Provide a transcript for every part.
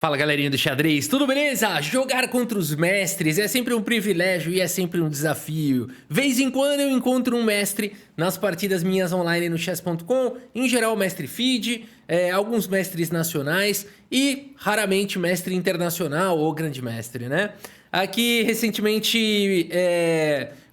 Fala galerinha do xadrez, tudo beleza? Jogar contra os mestres é sempre um privilégio e é sempre um desafio. Vez em quando eu encontro um mestre nas partidas minhas online no chess.com, em geral mestre feed, alguns mestres nacionais e raramente mestre internacional ou grande mestre, né? Aqui recentemente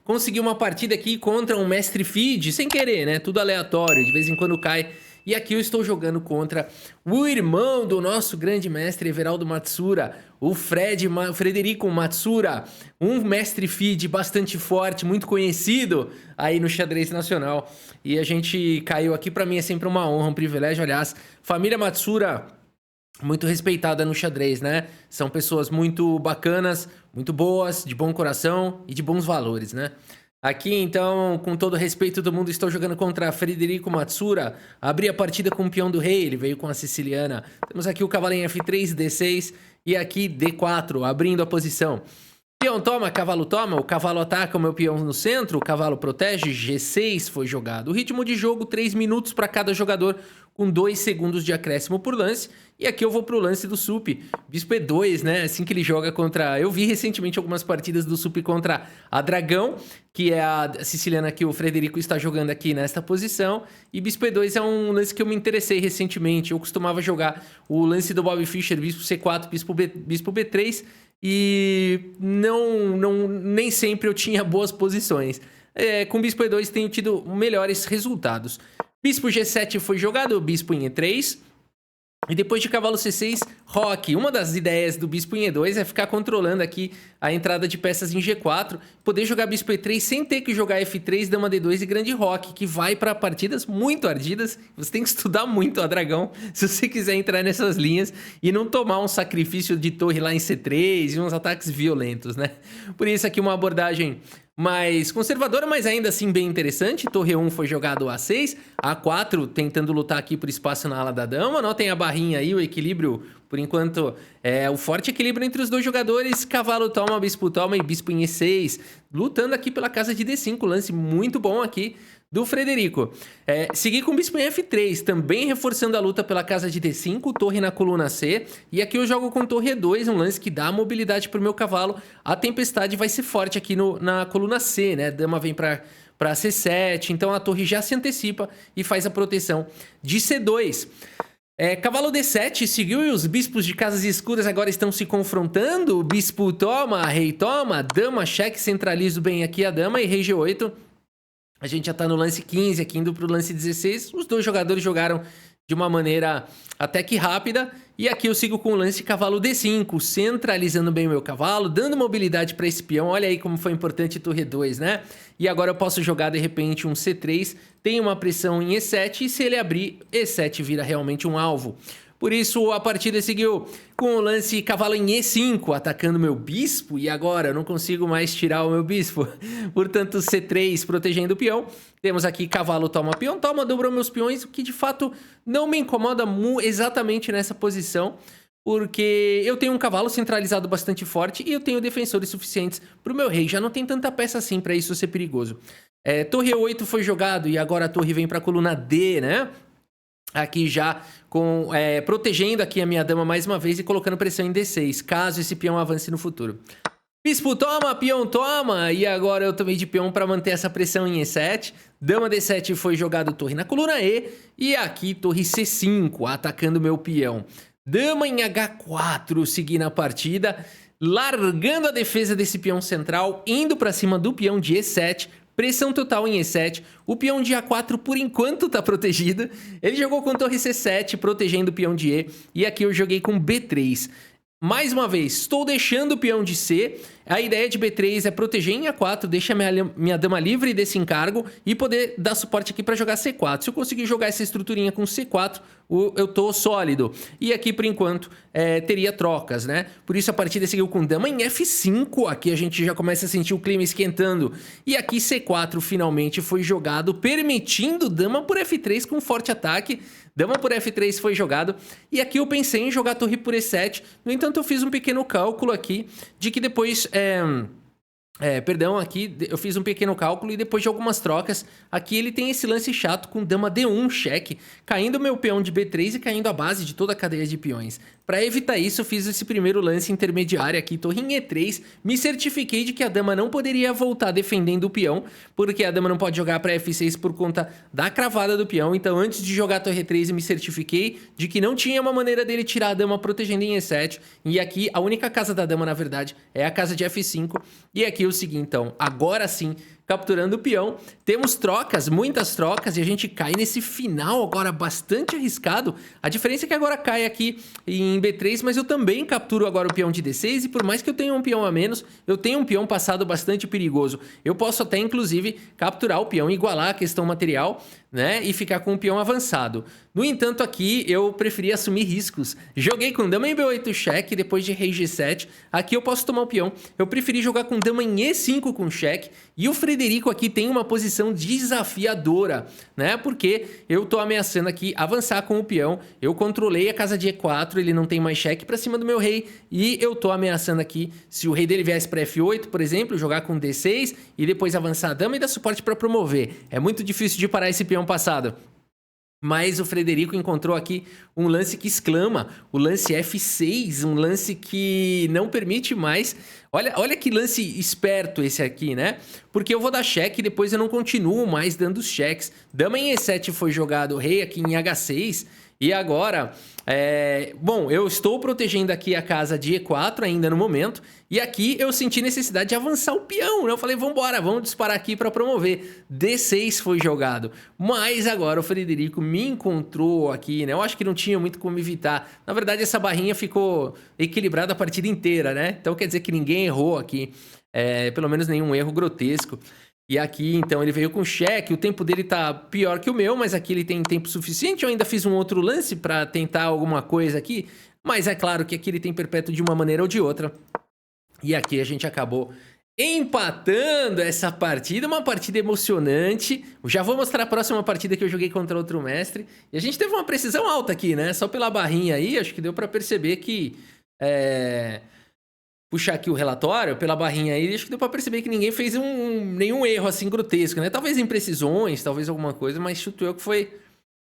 consegui uma partida aqui contra um mestre feed, sem querer, né? Tudo aleatório, de vez em quando cai. E aqui eu estou jogando contra o irmão do nosso grande mestre Everaldo Matsura, o Frederico Matsura, um mestre feed bastante forte, muito conhecido aí no xadrez nacional. E a gente caiu aqui, para mim é sempre uma honra, um privilégio, aliás. Família Matsura, muito respeitada no xadrez, né? São pessoas muito bacanas, muito boas, de bom coração e de bons valores, né? Aqui, então, com todo respeito do mundo, estou jogando contra Frederico Matsura. Abri a partida com o peão do rei, ele veio com a siciliana. Temos aqui o cavalo em F3, D6 e aqui D4, abrindo a posição. Peão toma, cavalo toma, o cavalo ataca o meu peão no centro, o cavalo protege, G6 foi jogado. O ritmo de jogo, 3 minutos para cada jogador, com 2 segundos de acréscimo por lance. E aqui eu vou pro lance do Sup, bispo E2, né, assim que ele joga contra... Eu vi recentemente algumas partidas do Sup contra a Dragão, que é a siciliana que o Frederico está jogando aqui nesta posição. E bispo E2 é um lance que eu me interessei recentemente. Eu costumava jogar o lance do Bobby Fischer, bispo C4, bispo B3... E nem sempre eu tinha boas posições. Com Bispo E2 tenho tido melhores resultados. Bispo G7 foi jogado, Bispo em E3. E depois de cavalo C6, roque. Uma das ideias do bispo em E2 é ficar controlando aqui a entrada de peças em G4, poder jogar bispo E3 sem ter que jogar F3, dama D2 e grande roque, que vai para partidas muito ardidas. Você tem que estudar muito a dragão se você quiser entrar nessas linhas e não tomar um sacrifício de torre lá em C3 e uns ataques violentos, né? Por isso aqui uma abordagem mais conservadora, mas ainda assim bem interessante. Torre 1 foi jogado A6, A4 tentando lutar aqui por espaço na ala da dama. Notem a barrinha aí, o equilíbrio, por enquanto, o forte equilíbrio entre os dois jogadores. Cavalo toma, bispo toma e bispo em E6, lutando aqui pela casa de D5, lance muito bom aqui do Frederico. Segui com bispo em F3, também reforçando a luta pela casa de D5, torre na coluna C. E aqui eu jogo com torre E2, um lance que dá mobilidade para o meu cavalo. A tempestade vai ser forte aqui na coluna C, né? Dama vem para C7, então a torre já se antecipa e faz a proteção de C2. Cavalo D7 seguiu e os bispos de casas escuras agora estão se confrontando. Bispo toma, rei toma, dama cheque, centralizo bem aqui a dama e rei G8. A gente já tá no lance 15 aqui, indo pro lance 16. Os dois jogadores jogaram de uma maneira até que rápida. E aqui eu sigo com o lance cavalo D5, centralizando bem o meu cavalo, dando mobilidade para esse peão. Olha aí como foi importante torre 2, né? E agora eu posso jogar de repente um C3, tem uma pressão em E7 e se ele abrir, E7 vira realmente um alvo. Por isso, a partida seguiu com o lance cavalo em E5, atacando meu bispo. E agora eu não consigo mais tirar o meu bispo. Portanto, C3 protegendo o peão. Temos aqui cavalo toma, peão toma, dobrou meus peões, o que de fato não me incomoda exatamente nessa posição. Porque eu tenho um cavalo centralizado bastante forte e eu tenho defensores suficientes para o meu rei. Já não tem tanta peça assim para isso ser perigoso. Torre 8 foi jogado e agora a torre vem para a coluna D, né? Aqui já protegendo aqui a minha dama mais uma vez e colocando pressão em D6, caso esse peão avance no futuro. Bispo toma, peão toma, e agora eu tomei de peão para manter essa pressão em E7. Dama D7 foi jogado torre na coluna E, e aqui torre C5, atacando meu peão. Dama em H4, seguir na partida, largando a defesa desse peão central, indo para cima do peão de E7, pressão total em E7, o peão de A4 por enquanto tá protegido, ele jogou com torre C7, protegendo o peão de E, e aqui eu joguei com B3. Mais uma vez, estou deixando o peão de C, a ideia de B3 é proteger em A4, deixa minha dama livre desse encargo e poder dar suporte aqui para jogar C4. Se eu conseguir jogar essa estruturinha com C4, eu tô sólido. E aqui, por enquanto, teria trocas, né? Por isso a partida seguiu com dama em F5, aqui a gente já começa a sentir o clima esquentando. E aqui C4 finalmente foi jogado, permitindo dama por F3 com forte ataque. Dama por F3 foi jogado, e aqui eu pensei em jogar torre por E7, no entanto eu fiz um pequeno cálculo aqui, de que depois Perdão, aqui eu fiz um pequeno cálculo e depois de algumas trocas, aqui ele tem esse lance chato com dama D1, cheque, caindo o meu peão de B3 e caindo a base de toda a cadeia de peões. Para evitar isso, eu fiz esse primeiro lance intermediário aqui, torre em E3, me certifiquei de que a dama não poderia voltar defendendo o peão, porque a dama não pode jogar para F6 por conta da cravada do peão, então antes de jogar a torre E3 eu me certifiquei de que não tinha uma maneira dele tirar a dama protegendo em E7, e aqui a única casa da dama, na verdade, é a casa de F5, e aqui o seguinte, então, agora sim, capturando o peão, temos trocas, muitas trocas, e a gente cai nesse final agora bastante arriscado. A diferença é que agora cai aqui em B3, mas eu também capturo agora o peão de D6, e por mais que eu tenha um peão a menos, eu tenho um peão passado bastante perigoso. Eu posso até, inclusive, capturar o peão, igualar a questão material, né, e ficar com o peão avançado. No entanto, aqui eu preferi assumir riscos. Joguei com dama em B8 cheque, depois de rei G7. Aqui eu posso tomar o peão. Eu preferi jogar com dama em E5 com cheque. E o Frederico aqui tem uma posição desafiadora, né? Porque eu tô ameaçando aqui avançar com o peão. Eu controlei a casa de E4, ele não tem mais cheque pra cima do meu rei. E eu tô ameaçando aqui, se o rei dele viesse pra F8, por exemplo, jogar com D6 e depois avançar a dama e dar suporte pra promover. É muito difícil de parar esse peão passado. Mas o Frederico encontrou aqui um lance que exclama, o lance F6, um lance que não permite mais. Olha que lance esperto esse aqui, né? Porque eu vou dar cheque e depois eu não continuo mais dando os cheques. Dama em E7 foi jogado, rei aqui em H6. E agora, bom, eu estou protegendo aqui a casa de E4 ainda no momento. E aqui eu senti necessidade de avançar o peão, né? Eu falei, vambora, vamos disparar aqui para promover. D6 foi jogado. Mas agora o Frederico me encontrou aqui, né? Eu acho que não tinha muito como evitar. Na verdade, essa barrinha ficou equilibrada a partida inteira, né? Então quer dizer que ninguém errou aqui. Pelo menos nenhum erro grotesco. E aqui, então, ele veio com cheque, o tempo dele tá pior que o meu, mas aqui ele tem tempo suficiente. Eu ainda fiz um outro lance para tentar alguma coisa aqui, mas é claro que aqui ele tem perpétuo de uma maneira ou de outra. E aqui a gente acabou empatando essa partida, uma partida emocionante. Eu já vou mostrar a próxima partida que eu joguei contra outro mestre. E a gente teve uma precisão alta aqui, né? Só pela barrinha aí, acho que deu para perceber que... Puxar aqui o relatório, pela barrinha aí, acho que deu pra perceber que ninguém fez nenhum erro assim grotesco, né? Talvez imprecisões, talvez alguma coisa, mas chuto eu que foi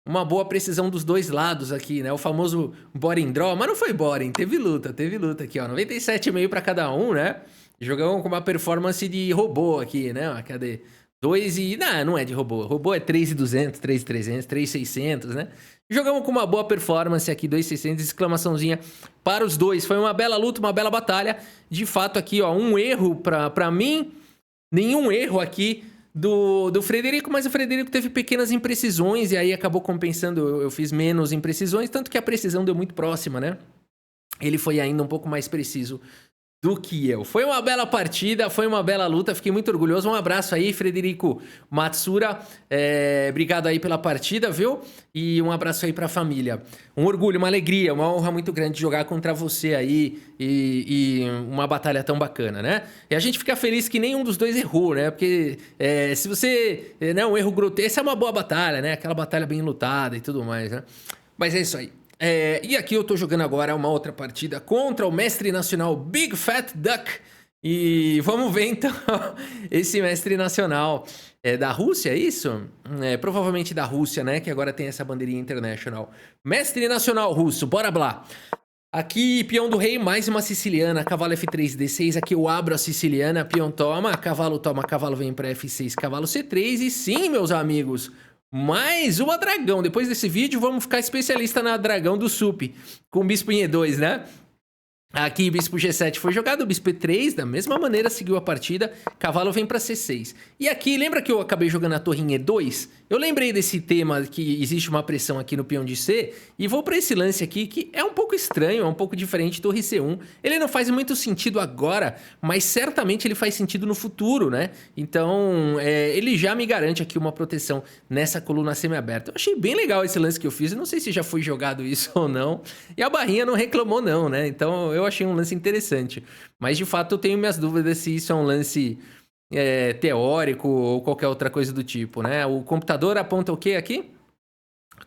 uma boa precisão dos dois lados aqui, né? O famoso boring draw, mas não foi boring, teve luta aqui, ó. 97,5 pra cada um, né? Jogamos com uma performance de robô aqui, né? Cadê? 2 e... Não é de robô. Robô é 3,200, 3,300, 3,600, né? Jogamos com uma boa performance aqui, 2,600, exclamaçãozinha para os dois. Foi uma bela luta, uma bela batalha. De fato aqui, ó, um erro pra mim, nenhum erro aqui do Frederico, mas o Frederico teve pequenas imprecisões e aí acabou compensando, eu fiz menos imprecisões, tanto que a precisão deu muito próxima, né? Ele foi ainda um pouco mais preciso do que eu. Foi uma bela partida, foi uma bela luta, fiquei muito orgulhoso. Um abraço aí, Frederico Matsura. Obrigado aí pela partida, viu? E um abraço aí pra família. Um orgulho, uma alegria, uma honra muito grande jogar contra você aí e uma batalha tão bacana, né? E a gente fica feliz que nenhum dos dois errou, né? Porque se você... um erro grotesco, essa é uma boa batalha, né? Aquela batalha bem lutada e tudo mais, né? Mas é isso aí. E aqui eu tô jogando agora uma outra partida contra o mestre nacional Big Fat Duck. E vamos ver então esse mestre nacional. É da Rússia, é isso? Provavelmente da Rússia, né? Que agora tem essa bandeirinha internacional. Mestre nacional russo, bora lá. Aqui, peão do rei, mais uma siciliana, cavalo F3, D6. Aqui eu abro a siciliana, peão toma, cavalo vem pra F6, cavalo C3. E sim, meus amigos... Mais uma dragão. Depois desse vídeo, vamos ficar especialista na dragão do Sup. Com bispo em E2, né? Aqui, bispo G7 foi jogado, bispo E3, da mesma maneira, seguiu a partida, cavalo vem para C6. E aqui, lembra que eu acabei jogando a torre em E2? Eu lembrei desse tema que existe uma pressão aqui no peão de C, e vou para esse lance aqui, que é um pouco estranho, é um pouco diferente, torre C1. Ele não faz muito sentido agora, mas certamente ele faz sentido no futuro, né? Então, ele já me garante aqui uma proteção nessa coluna semi-aberta. Eu achei bem legal esse lance que eu fiz, eu não sei se já foi jogado isso ou não, e a barrinha não reclamou não, né? Então, eu achei um lance interessante. Mas, de fato, eu tenho minhas dúvidas se isso é um lance teórico ou qualquer outra coisa do tipo, né? O computador aponta o quê aqui?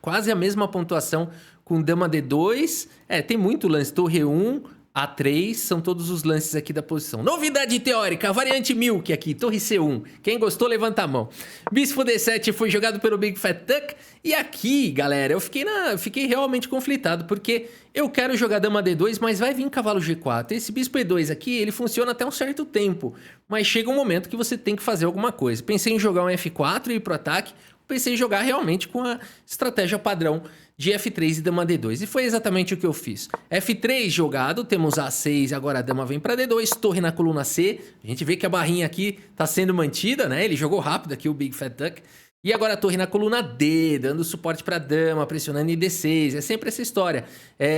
Quase a mesma pontuação com dama D2. Tem muito lance. Torre 1, A3 são todos os lances aqui da posição. Novidade teórica, variante Milk aqui, torre C1. Quem gostou, levanta a mão. Bispo D7 foi jogado pelo Big Fat Duck. E aqui, galera, eu fiquei realmente conflitado, porque eu quero jogar dama D2, mas vai vir cavalo G4. Esse bispo E2 aqui, ele funciona até um certo tempo, mas chega um momento que você tem que fazer alguma coisa. Pensei em jogar um F4 e ir pro ataque, pensei em jogar realmente com a estratégia padrão de F3 e dama D2. E foi exatamente o que eu fiz. F3 jogado, temos A6, agora a dama vem para D2, torre na coluna C. A gente vê que a barrinha aqui tá sendo mantida, né? Ele jogou rápido aqui, o Big Fat Duck. E agora a torre na coluna D, dando suporte para dama, pressionando em D6. É sempre essa história.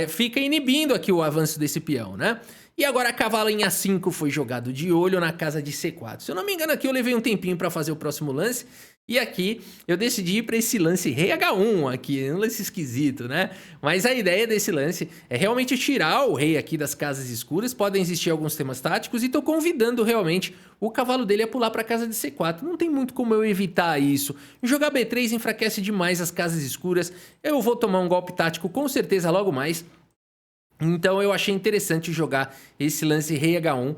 Fica inibindo aqui o avanço desse peão, né? E agora cavalo em A5 foi jogado de olho na casa de C4. Se eu não me engano aqui eu levei um tempinho para fazer o próximo lance. E aqui eu decidi ir para esse lance rei H1 aqui, um lance esquisito, né? Mas a ideia desse lance é realmente tirar o rei aqui das casas escuras. Podem existir alguns temas táticos e tô convidando realmente o cavalo dele a pular para a casa de C4. Não tem muito como eu evitar isso. Jogar B3 enfraquece demais as casas escuras. Eu vou tomar um golpe tático com certeza logo mais. Então eu achei interessante jogar esse lance rei H1,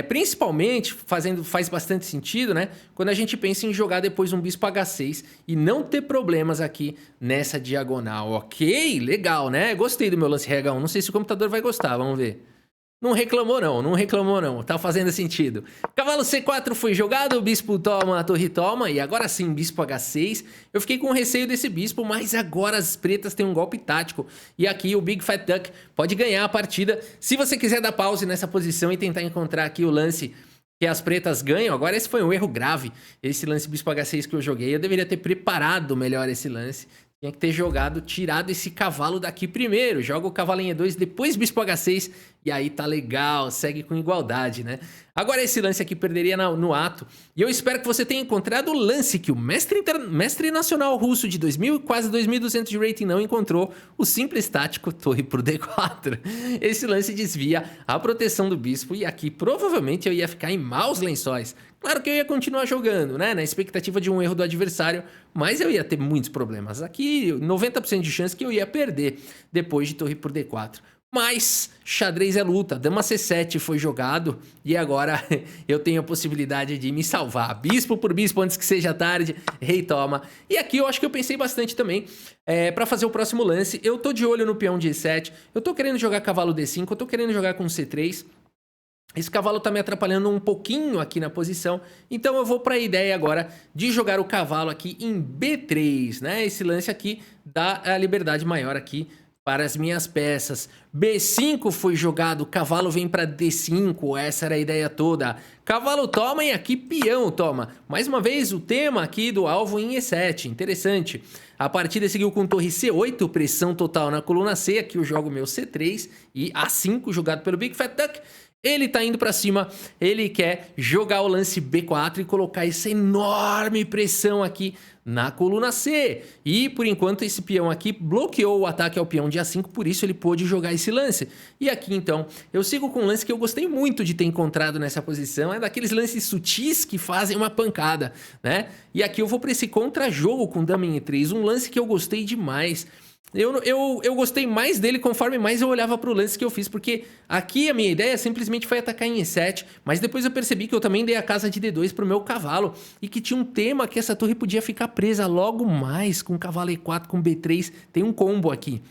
principalmente faz bastante sentido, né? Quando a gente pensa em jogar depois um bispo H6 e não ter problemas aqui nessa diagonal. Ok, legal, né? Gostei do meu lance rei H1, não sei se o computador vai gostar, vamos ver. Não reclamou não, tá fazendo sentido. Cavalo C4 foi jogado, o bispo toma, a torre toma, e agora sim, bispo H6. Eu fiquei com receio desse bispo, mas agora as pretas têm um golpe tático. E aqui o Big Fat Duck pode ganhar a partida. Se você quiser dar pause nessa posição e tentar encontrar aqui o lance que as pretas ganham, agora esse foi um erro grave, esse lance bispo H6 que eu joguei. Eu deveria ter preparado melhor esse lance. Tinha que ter tirado esse cavalo daqui primeiro. Joga o cavalo em E2, depois bispo H6. E aí tá legal, segue com igualdade, né? Agora esse lance aqui perderia no ato. E eu espero que você tenha encontrado o lance que o mestre nacional russo de 2000 e quase 2200 de rating não encontrou. O simples tático torre por D4. Esse lance desvia a proteção do bispo. E aqui provavelmente eu ia ficar em maus lençóis. Claro que eu ia continuar jogando, né? Na expectativa de um erro do adversário. Mas eu ia ter muitos problemas. Aqui 90% de chance que eu ia perder depois de torre por D4. Mas xadrez é luta, dama C7 foi jogado e agora eu tenho a possibilidade de me salvar. Bispo por bispo antes que seja tarde, rei toma. E aqui eu acho que eu pensei bastante também para fazer o próximo lance. Eu tô de olho no peão de E7, eu tô querendo jogar cavalo D5, eu tô querendo jogar com C3. Esse cavalo tá me atrapalhando um pouquinho aqui na posição, então eu vou para a ideia agora de jogar o cavalo aqui em B3, né? Esse lance aqui dá a liberdade maior aqui para as minhas peças. B5 foi jogado, cavalo vem para D5, essa era a ideia toda. Cavalo toma e aqui peão toma. Mais uma vez o tema aqui do alvo em E7, interessante. A partida seguiu com torre C8, pressão total na coluna C, aqui eu jogo meu C3 e A5 jogado pelo Big Fat Duck. Ele tá indo pra cima, ele quer jogar o lance B4 e colocar essa enorme pressão aqui na coluna C. E por enquanto esse peão aqui bloqueou o ataque ao peão de A5, por isso ele pôde jogar esse lance. E aqui então eu sigo com um lance que eu gostei muito de ter encontrado nessa posição, é daqueles lances sutis que fazem uma pancada, né? E aqui eu vou pra esse contra-jogo com dama em E3, um lance que eu gostei demais. Eu gostei mais dele conforme mais eu olhava para o lance que eu fiz, porque aqui a minha ideia simplesmente foi atacar em E7, mas depois eu percebi que eu também dei a casa de D2 para o meu cavalo, e que tinha um tema que essa torre podia ficar presa logo mais com cavalo E4, com B3, tem um combo aqui.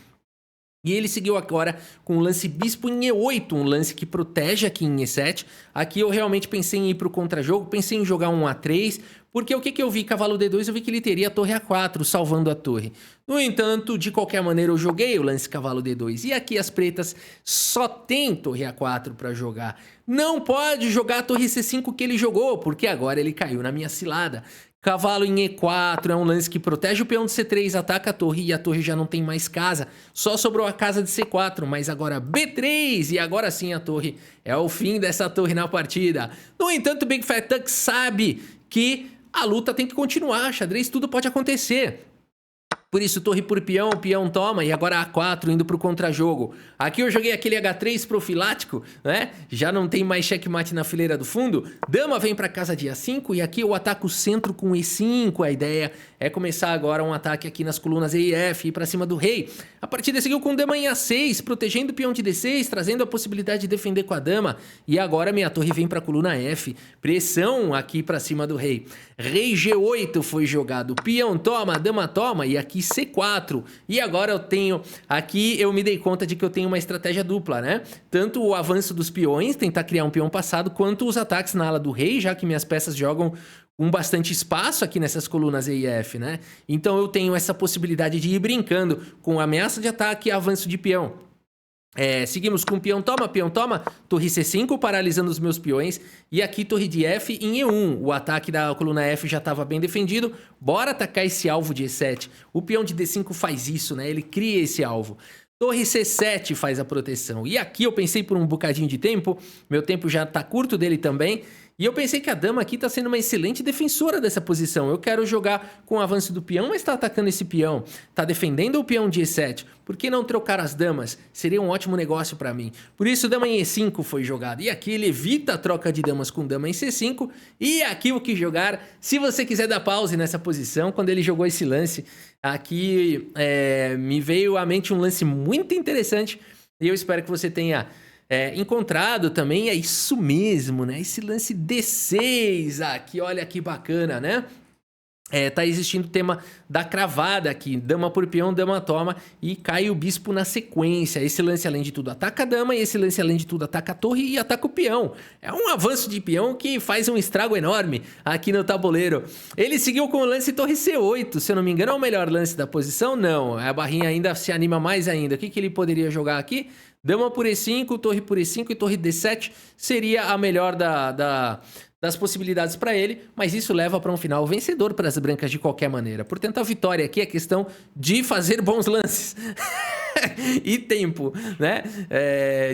E ele seguiu agora com o lance bispo em E8, um lance que protege aqui em E7. Aqui eu realmente pensei em ir para o contra-jogo, pensei em jogar um A3, porque o que eu vi? Cavalo D2, eu vi que ele teria a torre A4, salvando a torre. No entanto, de qualquer maneira, eu joguei o lance cavalo D2. E aqui as pretas só tem torre A4 para jogar. Não pode jogar a torre C5 que ele jogou, porque agora ele caiu na minha cilada. Cavalo em E4 é um lance que protege o peão de C3, ataca a torre e a torre já não tem mais casa. Só sobrou a casa de C4, mas agora B3 e agora sim a torre. É o fim dessa torre na partida. No entanto, Big Fat Duck sabe que a luta tem que continuar, xadrez tudo pode acontecer. Por isso, torre por peão, peão toma, e agora A4 indo pro contra-jogo. Aqui eu joguei aquele H3 profilático, né? Já não tem mais checkmate na fileira do fundo. Dama vem pra casa de A5, e aqui eu ataco o centro com E5. A ideia é começar agora um ataque aqui nas colunas E e F, ir pra cima do rei. A partida seguiu com dama em A6, protegendo o peão de D6, trazendo a possibilidade de defender com a dama. E agora minha torre vem pra coluna F, pressão aqui pra cima do rei. Rei G8 foi jogado, peão toma, dama toma, e aqui C4. E agora eu tenho, aqui eu me dei conta de que eu tenho uma estratégia dupla, né? Tanto o avanço dos peões, tentar criar um peão passado, quanto os ataques na ala do rei, já que minhas peças jogam com bastante espaço aqui nessas colunas E e F, né? Então eu tenho essa possibilidade de ir brincando com ameaça de ataque e avanço de peão. Seguimos com peão toma, torre C5 paralisando os meus peões, e aqui torre de F em E1, o ataque da coluna F já estava bem defendido, bora atacar esse alvo de E7, o peão de D5 faz isso, né, ele cria esse alvo. Torre C7 faz a proteção, e aqui eu pensei por um bocadinho de tempo, meu tempo já tá curto dele também, e eu pensei que a dama aqui tá sendo uma excelente defensora dessa posição. Eu quero jogar com o avanço do peão, mas tá atacando esse peão. Tá defendendo o peão de E7. Por que não trocar as damas? Seria um ótimo negócio para mim. Por isso, dama em E5 foi jogado. E aqui ele evita a troca de damas com dama em C5. E aqui o que jogar, se você quiser dar pause nessa posição, quando ele jogou esse lance, aqui me veio à mente um lance muito interessante. E eu espero que você tenha encontrado também, é isso mesmo, né? Esse lance D6 aqui, olha que bacana, né? Tá existindo o tema da cravada aqui, dama por peão, dama toma, e cai o bispo na sequência. Esse lance, além de tudo, ataca a dama, e esse lance, além de tudo, ataca a torre e ataca o peão. É um avanço de peão que faz um estrago enorme aqui no tabuleiro. Ele seguiu com o lance torre C8, se eu não me engano, é o melhor lance da posição? Não, a barrinha ainda se anima mais ainda. O que ele poderia jogar aqui? Dama por E5, torre por E5 e torre D7 seria a melhor das possibilidades para ele, mas isso leva para um final vencedor para as brancas de qualquer maneira. Portanto, a vitória aqui é questão de fazer bons lances e tempo, né?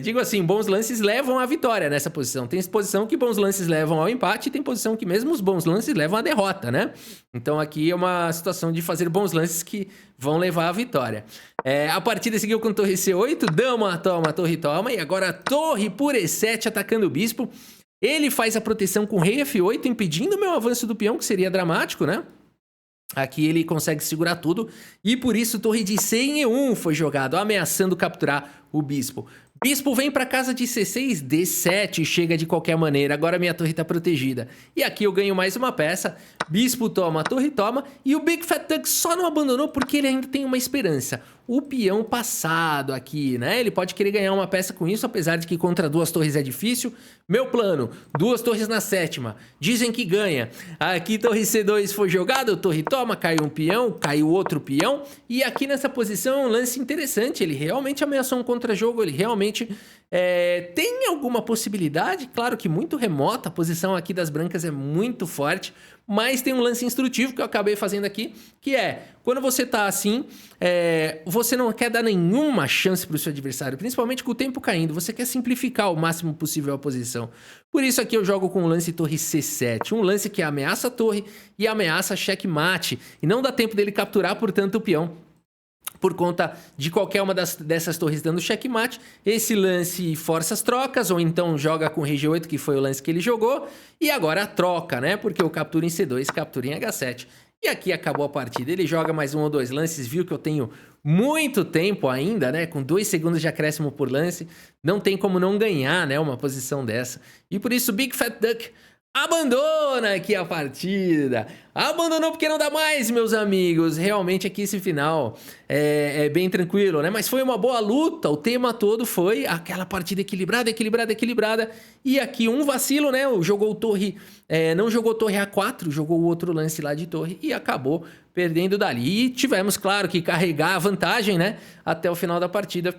Digo assim, bons lances levam à vitória nessa posição. Tem posição que bons lances levam ao empate e tem posição que mesmo os bons lances levam à derrota, né? Então aqui é uma situação de fazer bons lances que vão levar à vitória. A partida seguiu com torre C8, dama toma, torre toma, e agora torre por E7 atacando o bispo. Ele faz a proteção com rei F8, impedindo o meu avanço do peão, que seria dramático, né? Aqui ele consegue segurar tudo, e por isso torre de C em E1 foi jogado, ameaçando capturar o bispo. Bispo vem para casa de C6, D7, chega de qualquer maneira, agora minha torre está protegida. E aqui eu ganho mais uma peça, bispo toma, torre toma, e o Big Fat Duck só não abandonou porque ele ainda tem uma esperança. O peão passado aqui, né? Ele pode querer ganhar uma peça com isso, apesar de que contra duas torres é difícil. Meu plano, duas torres na sétima, dizem que ganha. Aqui torre C2 foi jogado, torre toma, caiu um peão, caiu outro peão. E aqui nessa posição é um lance interessante, ele realmente ameaçou um contra-jogo, ele realmente tem alguma possibilidade, claro que muito remota, a posição aqui das brancas é muito forte, mas tem um lance instrutivo que eu acabei fazendo aqui, que quando você tá assim, você não quer dar nenhuma chance para o seu adversário, principalmente com o tempo caindo, você quer simplificar o máximo possível a posição. Por isso aqui eu jogo com o lance torre C7, um lance que ameaça a torre e ameaça checkmate, e não dá tempo dele capturar, portanto, o peão. Por conta de qualquer uma dessas torres dando checkmate, esse lance força as trocas, ou então joga com rei G8, que foi o lance que ele jogou, e agora a troca, né? Porque eu capturo em C2, captura em H7. E aqui acabou a partida. Ele joga mais um ou dois lances, viu que eu tenho muito tempo ainda, né? Com 2 segundos de acréscimo por lance, não tem como não ganhar, né? Uma posição dessa. E por isso, Big Fat Duck abandona aqui a partida. Abandonou porque não dá mais, meus amigos. Realmente aqui esse final é bem tranquilo, né? Mas foi uma boa luta. O tema todo foi aquela partida equilibrada, equilibrada, equilibrada. E aqui um vacilo, né? Jogou torre, não jogou torre A4, jogou o outro lance lá de torre e acabou perdendo dali. E tivemos, claro, que carregar a vantagem, né? Até o final da partida.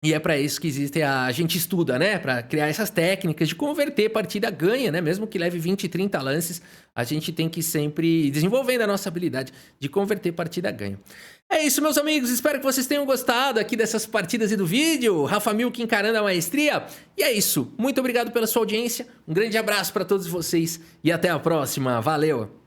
E é para isso que existe, a gente estuda, né? Para criar essas técnicas de converter partida ganha, né? Mesmo que leve 20, 30 lances, a gente tem que sempre ir desenvolvendo a nossa habilidade de converter partida ganha. É isso, meus amigos. Espero que vocês tenham gostado aqui dessas partidas e do vídeo. Rafa Milk encarando a maestria. E é isso. Muito obrigado pela sua audiência. Um grande abraço para todos vocês e até a próxima. Valeu!